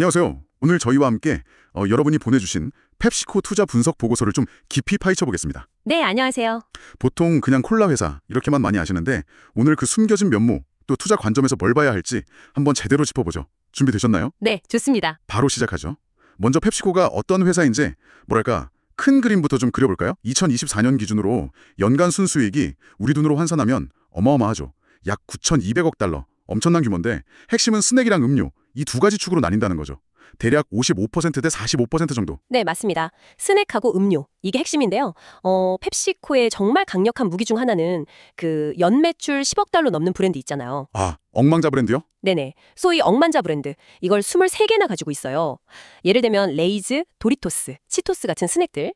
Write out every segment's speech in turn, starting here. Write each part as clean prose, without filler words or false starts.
안녕하세요. 오늘 저희와 함께 여러분이 보내주신 펩시코 투자 분석 보고서를 좀 깊이 파헤쳐 보겠습니다. 네, 안녕하세요. 보통 그냥 콜라 회사 이렇게만 많이 아시는데 오늘 그 숨겨진 면모 또 투자 관점에서 뭘 봐야 할지 한번 제대로 짚어보죠. 준비되셨나요? 네, 좋습니다. 바로 시작하죠. 먼저 펩시코가 어떤 회사인지 뭐랄까 큰 그림부터 좀 그려볼까요? 2024년 기준으로 연간 순수익이 우리 돈으로 환산하면 어마어마하죠. 약 9,200억 달러. 엄청난 규모인데 핵심은 스낵이랑 음료 이 두 가지 축으로 나뉜다는 거죠. 대략 55%대 45% 정도. 네, 맞습니다. 스낵하고 음료, 이게 핵심인데요. 펩시코의 정말 강력한 무기 중 하나는 그 연매출 10억 달러 넘는 브랜드 있잖아요. 아, 억망자 브랜드요? 네네, 소위 억만자 브랜드. 이걸 23개나 가지고 있어요. 예를 들면 레이즈, 도리토스, 치토스 같은 스낵들,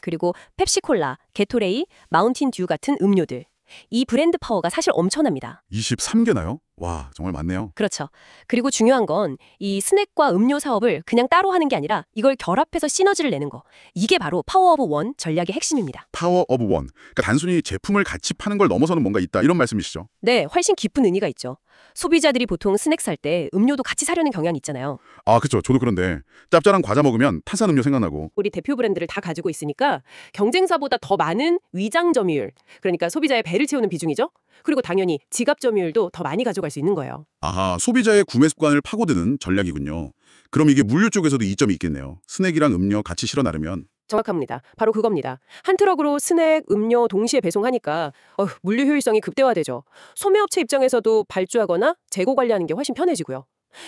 그리고 펩시콜라, 게토레이, 마운틴 듀 같은 음료들. 이 브랜드 파워가 사실 엄청납니다. 23개나요? 와, 정말 많네요. 그렇죠. 그리고 중요한 건 이 스낵과 음료 사업을 그냥 따로 하는 게 아니라 이걸 결합해서 시너지를 내는 거. 이게 바로 파워 오브 원 전략의 핵심입니다. 파워 오브 원. 그러니까 단순히 제품을 같이 파는 걸 넘어서는 뭔가 있다 이런 말씀이시죠? 네, 훨씬 깊은 의미가 있죠. 소비자들이 보통 스낵 살 때 음료도 같이 사려는 경향이 있잖아요. 아, 그렇죠. 저도 그런데 짭짤한 과자 먹으면 탄산음료 생각나고. 우리 대표 브랜드를 다 가지고 있으니까 경쟁사보다 더 많은 위장 점유율, 그러니까 소비자의 배를 채우는 비중이죠. 그리고 당연히 지갑 점유율도 더 많이 가져갈 수 있는 거예요. 아하, 소비자의 구매 습관을 파고드는 전략이군요. 그럼 이게 물류 쪽에서도 이점이 있겠네요. 스낵이랑 음료 같이 실어 나르면. 정확합니다. 바로 그겁니다. 한 트럭으로 스낵, 음료 동시에 배송하니까 물류 효율성이 극대화되죠. 소매업체 입장에서도 발주하거나 재고 관리하는 게 훨씬 편해지고요.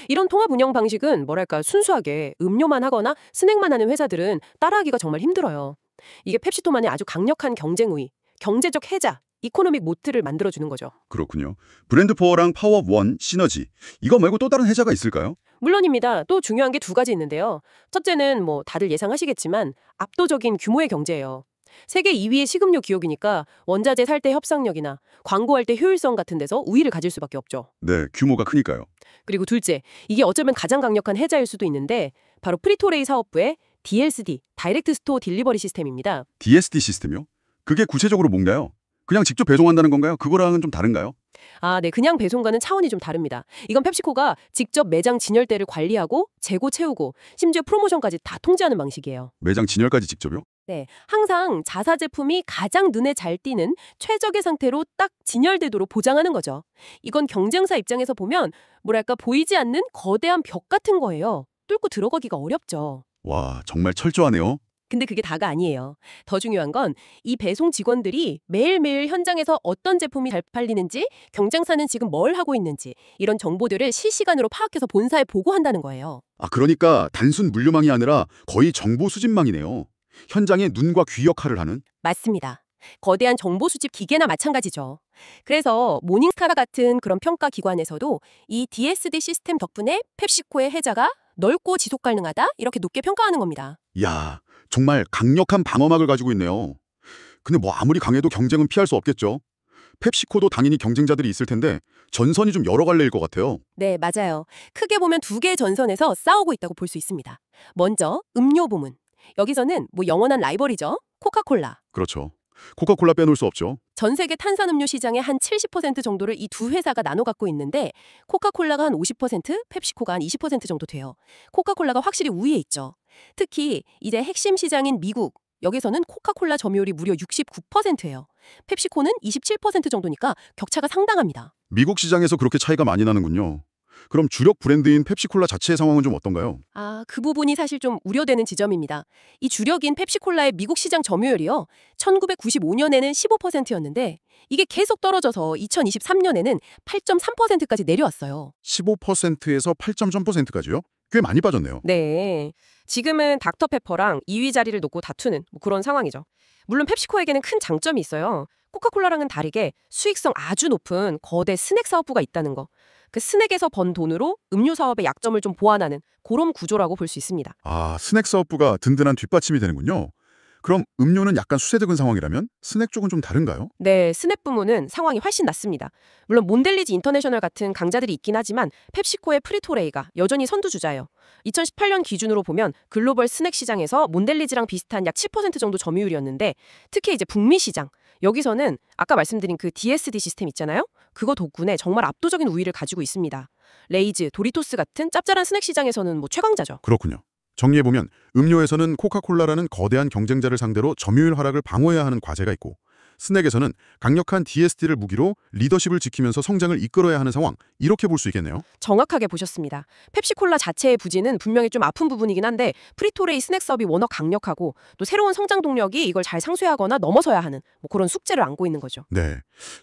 이런 통합 운영 방식은 뭐랄까 순수하게 음료만 하거나 스낵만 하는 회사들은 따라하기가 정말 힘들어요. 이게 펩시토만의 아주 강력한 경쟁 우위, 경제적 해자, 이코노믹 모트를 만들어주는 거죠. 그렇군요. 브랜드 파워랑 파워 원, 시너지. 이거 말고 또 다른 해자가 있을까요? 물론입니다. 또 중요한 게 두 가지 있는데요. 첫째는 뭐 다들 예상하시겠지만 압도적인 규모의 경제예요. 세계 2위의 식음료 기업이니까 원자재 살 때 협상력이나 광고할 때 효율성 같은 데서 우위를 가질 수밖에 없죠. 네, 규모가 크니까요. 그리고 둘째, 이게 어쩌면 가장 강력한 해자일 수도 있는데 바로 프리토레이 사업부의 DLSD, 다이렉트 스토어 딜리버리 시스템입니다. DSD 시스템이요? 그게 구체적으로 뭔가요? 그냥 직접 배송한다는 건가요? 그거랑은 좀 다른가요? 아, 네. 그냥 배송과는 차원이 좀 다릅니다. 이건 펩시코가 직접 매장 진열대를 관리하고 재고 채우고 심지어 프로모션까지 다 통제하는 방식이에요. 매장 진열까지 직접요? 네. 항상 자사 제품이 가장 눈에 잘 띄는 최적의 상태로 딱 진열되도록 보장하는 거죠. 이건 경쟁사 입장에서 보면 뭐랄까 보이지 않는 거대한 벽 같은 거예요. 뚫고 들어가기가 어렵죠. 와, 정말 철저하네요. 근데 그게 다가 아니에요. 더 중요한 건 이 배송 직원들이 매일매일 현장에서 어떤 제품이 잘 팔리는지, 경쟁사는 지금 뭘 하고 있는지 이런 정보들을 실시간으로 파악해서 본사에 보고한다는 거예요. 아, 그러니까 단순 물류망이 아니라 거의 정보 수집망이네요. 현장에 눈과 귀 역할을 하는? 맞습니다. 거대한 정보 수집 기계나 마찬가지죠. 그래서 모닝스타 같은 그런 평가 기관에서도 이 DSD 시스템 덕분에 펩시코의 해자가 넓고 지속 가능하다 이렇게 높게 평가하는 겁니다. 이야, 정말 강력한 방어막을 가지고 있네요. 근데 뭐 아무리 강해도 경쟁은 피할 수 없겠죠. 펩시코도 당연히 경쟁자들이 있을 텐데 전선이 좀 여러 갈래일 것 같아요. 네, 맞아요. 크게 보면 두 개의 전선에서 싸우고 있다고 볼 수 있습니다. 먼저 음료 부문. 여기서는 뭐 영원한 라이벌이죠. 코카콜라. 그렇죠. 코카콜라 빼놓을 수 없죠. 전 세계 탄산음료 시장의 한 70% 정도를 이 두 회사가 나눠 갖고 있는데 코카콜라가 한 50%, 펩시코가 한 20% 정도 돼요. 코카콜라가 확실히 우위에 있죠. 특히 이제 핵심 시장인 미국. 여기서는 코카콜라 점유율이 무려 69%예요. 펩시코는 27% 정도니까 격차가 상당합니다. 미국 시장에서 그렇게 차이가 많이 나는군요. 그럼 주력 브랜드인 펩시콜라 자체의 상황은 좀 어떤가요? 아, 그 부분이 사실 좀 우려되는 지점입니다. 이 주력인 펩시콜라의 미국 시장 점유율이요. 1995년에는 15%였는데 이게 계속 떨어져서 2023년에는 8.3%까지 내려왔어요. 15%에서 8.3%까지요? 꽤 많이 빠졌네요. 네. 지금은 닥터페퍼랑 2위 자리를 놓고 다투는 뭐 그런 상황이죠. 물론 펩시코에게는 큰 장점이 있어요. 코카콜라랑은 다르게 수익성 아주 높은 거대 스낵 사업부가 있다는 거. 그 스낵에서 번 돈으로 음료 사업의 약점을 좀 보완하는 그런 구조라고 볼 수 있습니다. 아, 스낵 사업부가 든든한 뒷받침이 되는군요. 그럼 음료는 약간 수세적인 상황이라면 스낵 쪽은 좀 다른가요? 네, 스낵 부문은 상황이 훨씬 낫습니다. 물론 몬델리지 인터내셔널 같은 강자들이 있긴 하지만 펩시코의 프리토레이가 여전히 선두주자예요. 2018년 기준으로 보면 글로벌 스낵 시장에서 몬델리지랑 비슷한 약 7% 정도 점유율이었는데 특히 이제 북미 시장 여기서는 아까 말씀드린 그 DSD 시스템 있잖아요. 그거 덕분에 정말 압도적인 우위를 가지고 있습니다. 레이즈, 도리토스 같은 짭짤한 스낵 시장에서는 뭐 최강자죠. 그렇군요. 정리해보면 음료에서는 코카콜라라는 거대한 경쟁자를 상대로 점유율 하락을 방어해야 하는 과제가 있고, 스낵에서는 강력한 DSD를 무기로 리더십을 지키면서 성장을 이끌어야 하는 상황, 이렇게 볼 수 있겠네요. 정확하게 보셨습니다. 펩시콜라 자체의 부진은 분명히 좀 아픈 부분이긴 한데 프리토레이 스낵사업이 워낙 강력하고 또 새로운 성장 동력이 이걸 잘 상쇄하거나 넘어서야 하는 뭐 그런 숙제를 안고 있는 거죠. 네.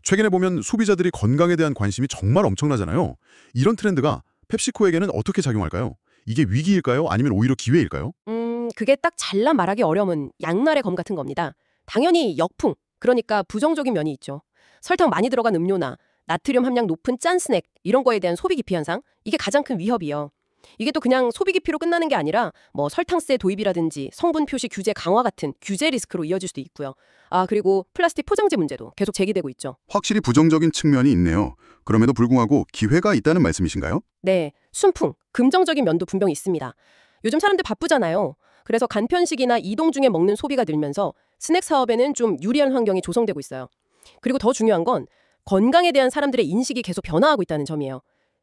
최근에 보면 소비자들이 건강에 대한 관심이 정말 엄청나잖아요. 이런 트렌드가 펩시코에게는 어떻게 작용할까요? 이게 위기일까요? 아니면 오히려 기회일까요? 그게 딱 잘라 말하기 어려운 양날의 검 같은 겁니다. 당연히 역풍, 그러니까 부정적인 면이 있죠. 설탕 많이 들어간 음료나 나트륨 함량 높은 짠 스낵 이런 거에 대한 소비 기피 현상, 이게 가장 큰 위협이요. 이게 또 그냥 소비 기피로 끝나는 게 아니라 뭐 설탕세 도입이라든지 성분 표시 규제 강화 같은 규제 리스크로 이어질 수도 있고요. 아, 그리고 플라스틱 포장재 문제도 계속 제기되고 있죠. 확실히 부정적인 측면이 있네요. 그럼에도 불구하고 기회가 있다는 말씀이신가요? 네, 순풍, 긍정적인 면도 분명히 있습니다. 요즘 사람들 바쁘잖아요. 그래서 간편식이나 이동 중에 먹는 소비가 늘면서 스낵 사업에는 좀 유리한 환경이 조성되고 있어요. 그리고 더 중요한 건 건강에 대한 사람들의 인식이 계속 변화하고 있다는 점이에요.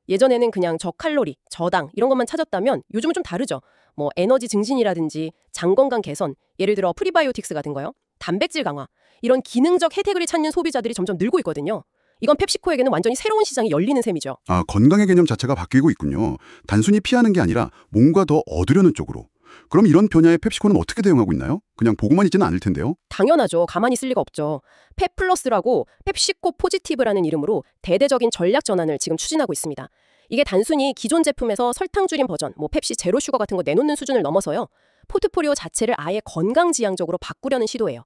예전에는 그냥 저칼로리, 저당 이런 것만 찾았다면 요즘은 좀 다르죠. 뭐 에너지 증진이라든지 장 건강 개선, 예를 들어 프리바이오틱스 같은 거요. 단백질 강화, 이런 기능적 혜택을 찾는 소비자들이 점점 늘고 있거든요. 이건 펩시코에게는 완전히 새로운 시장이 열리는 셈이죠. 아, 건강의 개념 자체가 바뀌고 있군요. 단순히 피하는 게 아니라 뭔가 더 얻으려는 쪽으로. 그럼 이런 변화에 펩시코는 어떻게 대응하고 있나요? 그냥 보고만 있지는 않을 텐데요. 당연하죠. 가만히 있을 리가 없죠. 펩플러스라고 펩시코 포지티브라는 이름으로 대대적인 전략 전환을 지금 추진하고 있습니다. 이게 단순히 기존 제품에서 설탕 줄인 버전, 뭐 펩시 제로 슈거 같은 거 내놓는 수준을 넘어서요. 포트포리오 자체를 아예 건강지향적으로 바꾸려는 시도예요.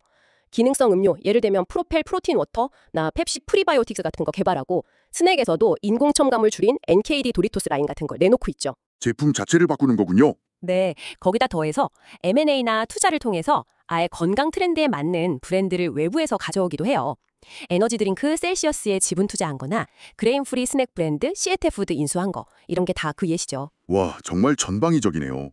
기능성 음료, 예를 들면 프로펠 프로틴 워터, 나 펩시 프리바이오틱스 같은 거 개발하고 스낵에서도 인공 첨가물 줄인 NKD 도리토스 라인 같은 걸 내놓고 있죠. 제품 자체를 바꾸는 거군요. 네, 거기다 더해서 M&A나 투자를 통해서 아예 건강 트렌드에 맞는 브랜드를 외부에서 가져오기도 해요. 에너지 드링크 셀시어스에 지분 투자한 거나 그레인 프리 스낵 브랜드 시에테푸드 인수한 거, 이런 게 다 그 예시죠. 와, 정말 전방위적이네요.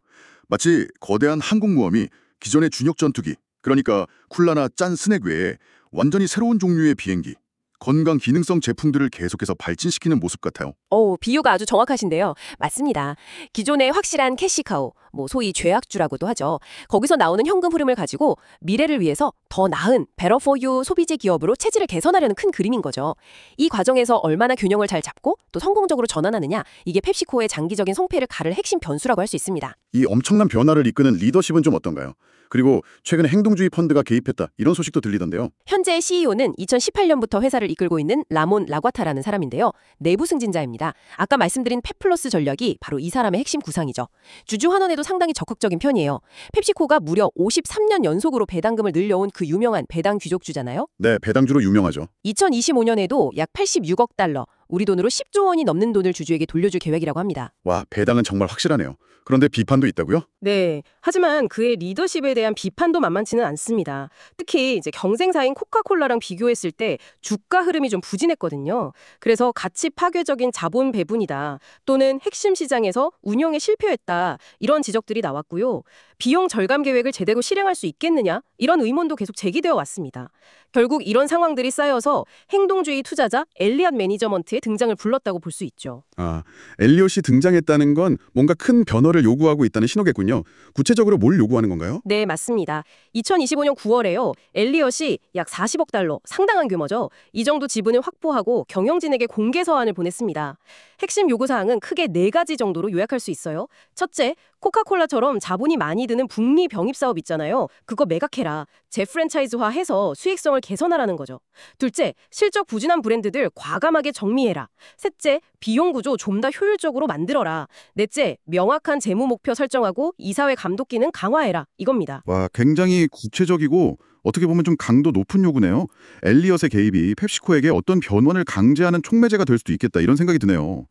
마치 거대한 항공모함이 기존의 준역 전투기, 그러니까 쿨라나 짠 스낵 외에 완전히 새로운 종류의 비행기, 건강 기능성 제품들을 계속해서 발진시키는 모습 같아요. 비유가 아주 정확하신데요. 맞습니다. 기존의 확실한 캐시카우, 뭐 소위 죄악주라고도 하죠. 거기서 나오는 현금 흐름을 가지고 미래를 위해서 더 나은 better for you 소비재 기업으로 체질을 개선하려는 큰 그림인 거죠. 이 과정에서 얼마나 균형을 잘 잡고 또 성공적으로 전환하느냐, 이게 펩시코의 장기적인 성패를 가를 핵심 변수라고 할 수 있습니다. 이 엄청난 변화를 이끄는 리더십은 좀 어떤가요? 그리고 최근에 행동주의 펀드가 개입했다, 이런 소식도 들리던데요. 현재 CEO는 2018년부터 회사를 이끌고 있는 라몬 라과타라는 사람인데요. 내부 승진자입니다. 아까 말씀드린 펩플러스 전략이 바로 이 사람의 핵심 구상이죠. 주주 환원에도 상당히 적극적인 편이에요. 펩시코가 무려 53년 연속으로 배당금을 늘려온 그 유명한 배당 귀족주잖아요. 네, 배당주로 유명하죠. 2025년에도 약 86억 달러, 우리 돈으로 10조 원이 넘는 돈을 주주에게 돌려줄 계획이라고 합니다. 와, 배당은 정말 확실하네요. 그런데 비판도 있다고요? 네. 하지만 그의 리더십에 대한 비판도 만만치는 않습니다. 특히 이제 경쟁사인 코카콜라랑 비교했을 때 주가 흐름이 좀 부진했거든요. 그래서 가치 파괴적인 자본 배분이다, 또는 핵심 시장에서 운영에 실패했다, 이런 지적들이 나왔고요. 비용 절감 계획을 제대로 실행할 수 있겠느냐, 이런 의문도 계속 제기되어 왔습니다. 결국 이런 상황들이 쌓여서 행동주의 투자자 엘리엇 매니저먼트의 등장을 불렀다고 볼 수 있죠. 아, 엘리엇이 등장했다는 건 뭔가 큰 변화를 요구하고 있다는 신호겠군요. 구체적으로 뭘 요구하는 건가요? 네, 맞습니다. 2025년 9월에요. 엘리엇이 약 40억 달러, 상당한 규모죠. 이 정도 지분을 확보하고 경영진에게 공개 서한을 보냈습니다. 핵심 요구사항은 크게 4가지 정도로 요약할 수 있어요. 첫째, 코카콜라처럼 자본이 많이 드는 북미 병입 사업 있잖아요. 그거 매각해라. 재프랜차이즈화해서 수익성을 개선하라는 거죠. 둘째, 실적 부진한 브랜드들 과감하게 정리해라. 셋째, 비용 구조 좀 더 효율적으로 만들어라. 넷째, 명확한 재무 목표 설정하고 이사회 감독 기능 강화해라. 이겁니다. 와, 굉장히 구체적이고 어떻게 보면 좀 강도 높은 요구네요. 엘리엇의 개입이 펩시코에게 어떤 변화를 강제하는 촉매제가 될 수도 있겠다, 이런 생각이 드네요.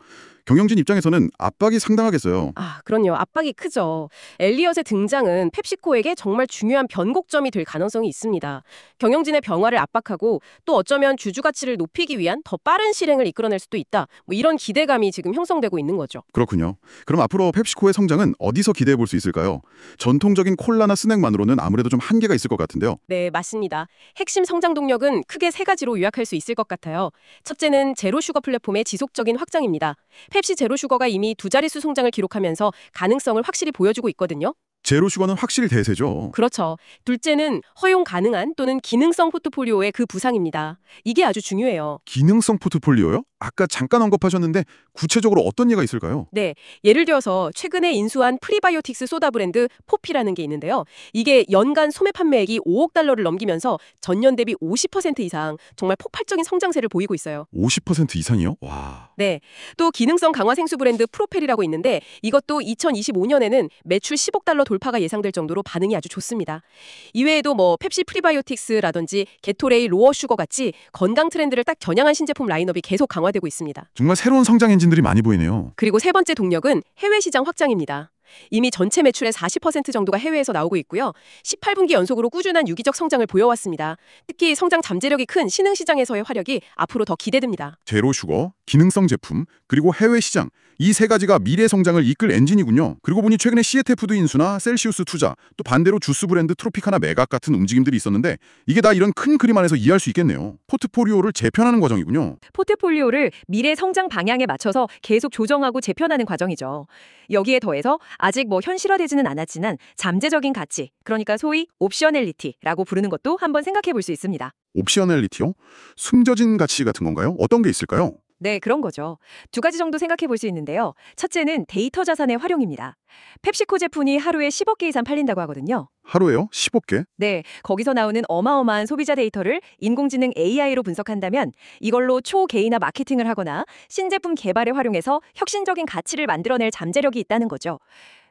경영진 입장에서는 압박이 상당하겠어요. 그럼요. 압박이 크죠. 엘리엇의 등장은 펩시코에게 정말 중요한 변곡점이 될 가능성이 있습니다. 경영진의 변화를 압박하고 또 어쩌면 주주 가치를 높이기 위한 더 빠른 실행을 이끌어낼 수도 있다, 뭐 이런 기대감이 지금 형성되고 있는 거죠. 그렇군요. 그럼 앞으로 펩시코의 성장은 어디서 기대해 볼 수 있을까요? 전통적인 콜라나 스낵만으로는 아무래도 좀 한계가 있을 것 같은데요. 네, 맞습니다. 핵심 성장 동력은 크게 3가지로 요약할 수 있을 것 같아요. 첫째는 제로 슈거 플랫폼의 지속적인 확장입니다. 펩시 제로슈거가 이미 두 자릿수 성장을 기록하면서 가능성을 확실히 보여주고 있거든요. 제로 슈거는 확실히 대세죠. 그렇죠. 둘째는 허용 가능한 또는 기능성 포트폴리오의 그 부상입니다. 이게 아주 중요해요. 기능성 포트폴리오요? 아까 잠깐 언급하셨는데 구체적으로 어떤 예가 있을까요? 네, 예를 들어서 최근에 인수한 프리바이오틱스 소다 브랜드 포피라는 게 있는데요. 이게 연간 소매 판매액이 5억 달러를 넘기면서 전년 대비 50% 이상 정말 폭발적인 성장세를 보이고 있어요. 50% 이상이요? 와. 네, 또 기능성 강화 생수 브랜드 프로펠이라고 있는데 이것도 2025년에는 매출 10억 달러 돌파가 예상될 정도로 반응이 아주 좋습니다. 이외에도 뭐 펩시 프리바이오틱스라든지 게토레이 로어 슈거 같이 건강 트렌드를 딱 겨냥한 신제품 라인업이 계속 강화되고 있습니다. 정말 새로운 성장 엔진들이 많이 보이네요. 그리고 세 번째 동력은 해외 시장 확장입니다. 이미 전체 매출의 40% 정도가 해외에서 나오고 있고요. 18분기 연속으로 꾸준한 유기적 성장을 보여왔습니다. 특히 성장 잠재력이 큰 신흥 시장에서의 활약이 앞으로 더 기대됩니다. 제로 슈거, 기능성 제품, 그리고 해외 시장. 이 세 가지가 미래 성장을 이끌 엔진이군요. 그리고 보니 최근에 시에테푸드 인수나 셀시우스 투자, 또 반대로 주스 브랜드 트로피카나 매각 같은 움직임들이 있었는데 이게 다 이런 큰 그림 안에서 이해할 수 있겠네요. 포트폴리오를 재편하는 과정이군요. 포트폴리오를 미래 성장 방향에 맞춰서 계속 조정하고 재편하는 과정이죠. 여기에 더해서 아직 뭐 현실화되지는 않았지만 잠재적인 가치, 그러니까 소위 옵셔널리티라고 부르는 것도 한번 생각해 볼 수 있습니다. 옵셔널리티요? 숨겨진 가치 같은 건가요? 어떤 게 있을까요? 네, 그런 거죠. 두 가지 정도 생각해 볼 수 있는데요. 첫째는 데이터 자산의 활용입니다. 펩시코 제품이 하루에 10억 개 이상 팔린다고 하거든요. 하루에요? 15개? 네, 거기서 나오는 어마어마한 소비자 데이터를 인공지능 AI로 분석한다면 이걸로 초개인화 마케팅을 하거나 신제품 개발에 활용해서 혁신적인 가치를 만들어낼 잠재력이 있다는 거죠.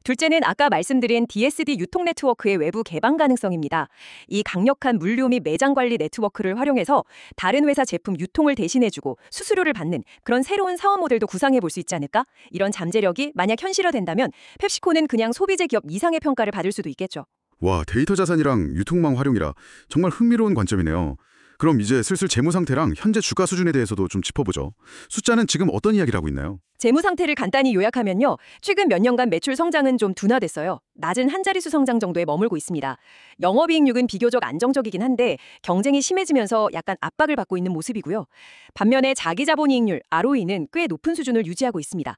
둘째는 아까 말씀드린 DSD 유통 네트워크의 외부 개방 가능성입니다. 이 강력한 물류 및 매장 관리 네트워크를 활용해서 다른 회사 제품 유통을 대신해주고 수수료를 받는 그런 새로운 사업 모델도 구상해 볼 수 있지 않을까? 이런 잠재력이 만약 현실화된다면 펩시코는 그냥 소비재 기업 이상의 평가를 받을 수도 있겠죠. 와, 데이터 자산이랑 유통망 활용이라 정말 흥미로운 관점이네요. 그럼 이제 슬슬 재무 상태랑 현재 주가 수준에 대해서도 좀 짚어보죠. 숫자는 지금 어떤 이야기를 하고 있나요? 재무 상태를 간단히 요약하면요. 최근 몇 년간 매출 성장은 좀 둔화됐어요. 낮은 한 자릿수 성장 정도에 머물고 있습니다. 영업이익률은 비교적 안정적이긴 한데 경쟁이 심해지면서 약간 압박을 받고 있는 모습이고요. 반면에 자기자본이익률, ROE는 꽤 높은 수준을 유지하고 있습니다.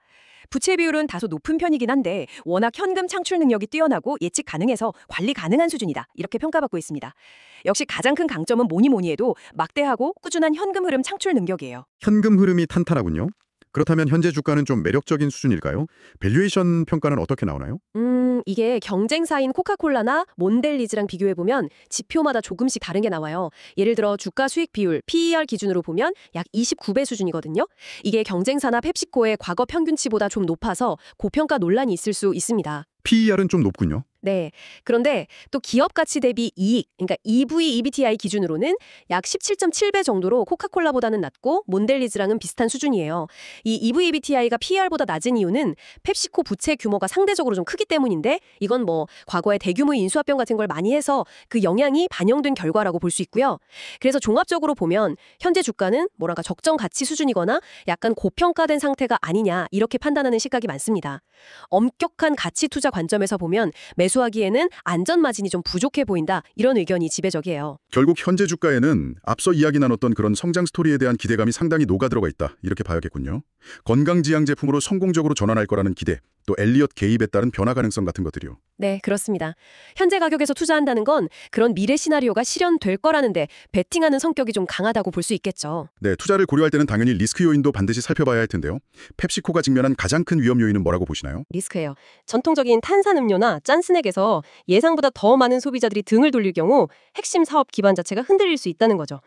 부채 비율은 다소 높은 편이긴 한데 워낙 현금 창출 능력이 뛰어나고 예측 가능해서 관리 가능한 수준이다. 이렇게 평가받고 있습니다. 역시 가장 큰 강점은 뭐니 해도 막대하고 꾸준한 현금 흐름 창출 능력이에요. 현금 흐름이 탄탄하군요. 그렇다면 현재 주가는 좀 매력적인 수준일까요? 밸류에이션 평가는 어떻게 나오나요? 이게 경쟁사인 코카콜라나 몬델리즈랑 비교해보면 지표마다 조금씩 다른 게 나와요. 예를 들어 주가 수익 비율, PER 기준으로 보면 약 29배 수준이거든요. 이게 경쟁사나 펩시코의 과거 평균치보다 좀 높아서 고평가 논란이 있을 수 있습니다. PER은 좀 높군요. 네. 그런데 또 기업 가치 대비 이익, 그러니까 EV, EBITI 기준으로는 약 17.7배 정도로 코카콜라보다는 낮고 몬델리즈랑은 비슷한 수준이에요. 이 EV, EBITI가 PER보다 낮은 이유는 펩시코 부채 규모가 상대적으로 좀 크기 때문인데 이건 뭐 과거에 대규모 인수합병 같은 걸 많이 해서 그 영향이 반영된 결과라고 볼 수 있고요. 그래서 종합적으로 보면 현재 주가는 뭐랄까 적정 가치 수준이거나 약간 고평가된 상태가 아니냐 이렇게 판단하는 시각이 많습니다. 엄격한 가치 투자 관점에서 보면 매수하기에는 안전 마진이 좀 부족해 보인다. 이런 의견이 지배적이에요. 결국 현재 주가에는 앞서 이야기 나눴던 그런 성장 스토리에 대한 기대감이 상당히 녹아들어가 있다. 이렇게 봐야겠군요. 건강지향 제품으로 성공적으로 전환할 거라는 기대, 또 엘리엇 개입에 따른 변화 가능성 같은 것들이요. 네, 그렇습니다. 현재 가격에서 투자한다는 건 그런 미래 시나리오가 실현될 거라는데 베팅하는 성격이 좀 강하다고 볼 수 있겠죠. 네, 투자를 고려할 때는 당연히 리스크 요인도 반드시 살펴봐야 할 텐데요. 펩시코가 직면한 가장 큰 위험 요인은 뭐라고 보시나요? 리스크예요. 전통적인 탄산음료나 짠 스낵에서 예상보다 더 많은 소비자들이 등을 돌릴 경우 핵심 사업 기반 자체가 흔들릴 수 있다는 거죠.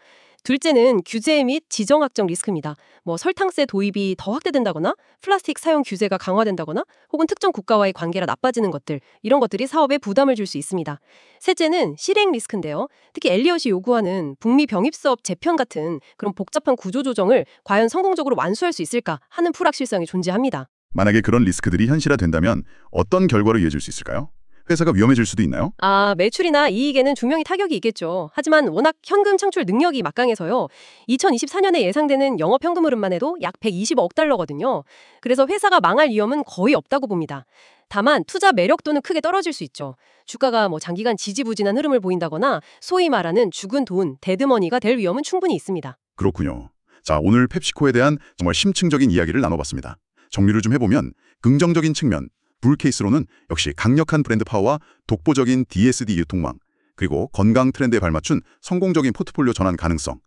둘째는 규제 및 지정학적 리스크입니다. 뭐 설탕세 도입이 더 확대된다거나 플라스틱 사용 규제가 강화된다거나 혹은 특정 국가와의 관계가 나빠지는 것들, 이런 것들이 사업에 부담을 줄 수 있습니다. 셋째는 실행 리스크인데요. 특히 엘리엇이 요구하는 북미 병입사업 재편 같은 그런 복잡한 구조 조정을 과연 성공적으로 완수할 수 있을까 하는 불확실성이 존재합니다. 만약에 그런 리스크들이 현실화된다면 어떤 결과로 이어질 수 있을까요? 회사가 위험해질 수도 있나요? 매출이나 이익에는 분명히 타격이 있겠죠. 하지만 워낙 현금 창출 능력이 막강해서요. 2024년에 예상되는 영업 현금 흐름만 해도 약 120억 달러거든요. 그래서 회사가 망할 위험은 거의 없다고 봅니다. 다만 투자 매력도는 크게 떨어질 수 있죠. 주가가 장기간 지지부진한 흐름을 보인다거나 소위 말하는 죽은 돈, 데드머니가 될 위험은 충분히 있습니다. 그렇군요. 자, 오늘 펩시코에 대한 정말 심층적인 이야기를 나눠봤습니다. 정리를 좀 해보면 긍정적인 측면, 불 케이스로는 역시 강력한 브랜드 파워와 독보적인 DSD 유통망, 그리고 건강 트렌드에 발맞춘 성공적인 포트폴리오 전환 가능성,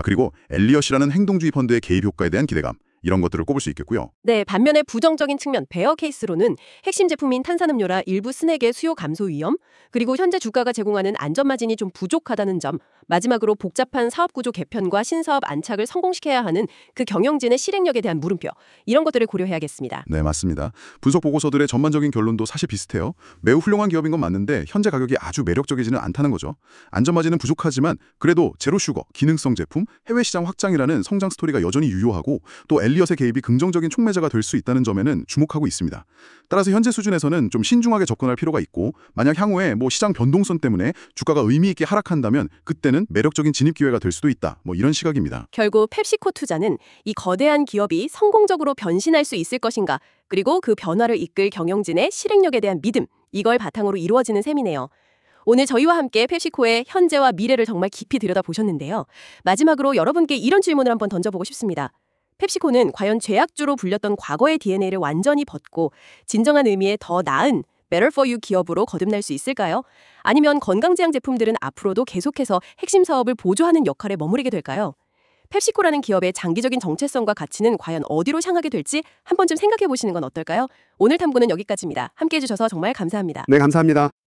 그리고 엘리엇이라는 행동주의 펀드의 개입 효과에 대한 기대감, 이런 것들을 꼽을 수 있겠고요. 네, 반면에 부정적인 측면 베어 케이스로는 핵심 제품인 탄산음료라 일부 스낵의 수요 감소 위험, 그리고 현재 주가가 제공하는 안전 마진이 좀 부족하다는 점, 마지막으로 복잡한 사업 구조 개편과 신사업 안착을 성공시켜야 하는 그 경영진의 실행력에 대한 물음표, 이런 것들을 고려해야겠습니다. 네, 맞습니다. 분석 보고서들의 전반적인 결론도 사실 비슷해요. 매우 훌륭한 기업인 건 맞는데 현재 가격이 아주 매력적이지는 않다는 거죠. 안전마진은 부족하지만 그래도 제로슈거, 기능성 제품, 해외 시장 확장이라는 성장 스토리가 여전히 유효하고 또 엘리엇의 개입이 긍정적인 촉매자가 될 수 있다는 점에는 주목하고 있습니다. 따라서 현재 수준에서는 좀 신중하게 접근할 필요가 있고 만약 향후에 시장 변동성 때문에 주가가 의미 있게 하락한다면 그때는 매력적인 진입 기회가 될 수도 있다. 이런 시각입니다. 결국 펩시코 투자는 이 거대한 기업이 성공적으로 변신할 수 있을 것인가, 그리고 그 변화를 이끌 경영진의 실행력에 대한 믿음, 이걸 바탕으로 이루어지는 셈이네요. 오늘 저희와 함께 펩시코의 현재와 미래를 정말 깊이 들여다보셨는데요. 마지막으로 여러분께 이런 질문을 한번 던져보고 싶습니다. 펩시코는 과연 죄악주로 불렸던 과거의 DNA를 완전히 벗고 진정한 의미의 더 나은 Better for You 기업으로 거듭날 수 있을까요? 아니면 건강제약 제품들은 앞으로도 계속해서 핵심 사업을 보조하는 역할에 머무르게 될까요? 펩시코라는 기업의 장기적인 정체성과 가치는 과연 어디로 향하게 될지 한 번쯤 생각해 보시는 건 어떨까요? 오늘 탐구는 여기까지입니다. 함께해 주셔서 정말 감사합니다. 네, 감사합니다.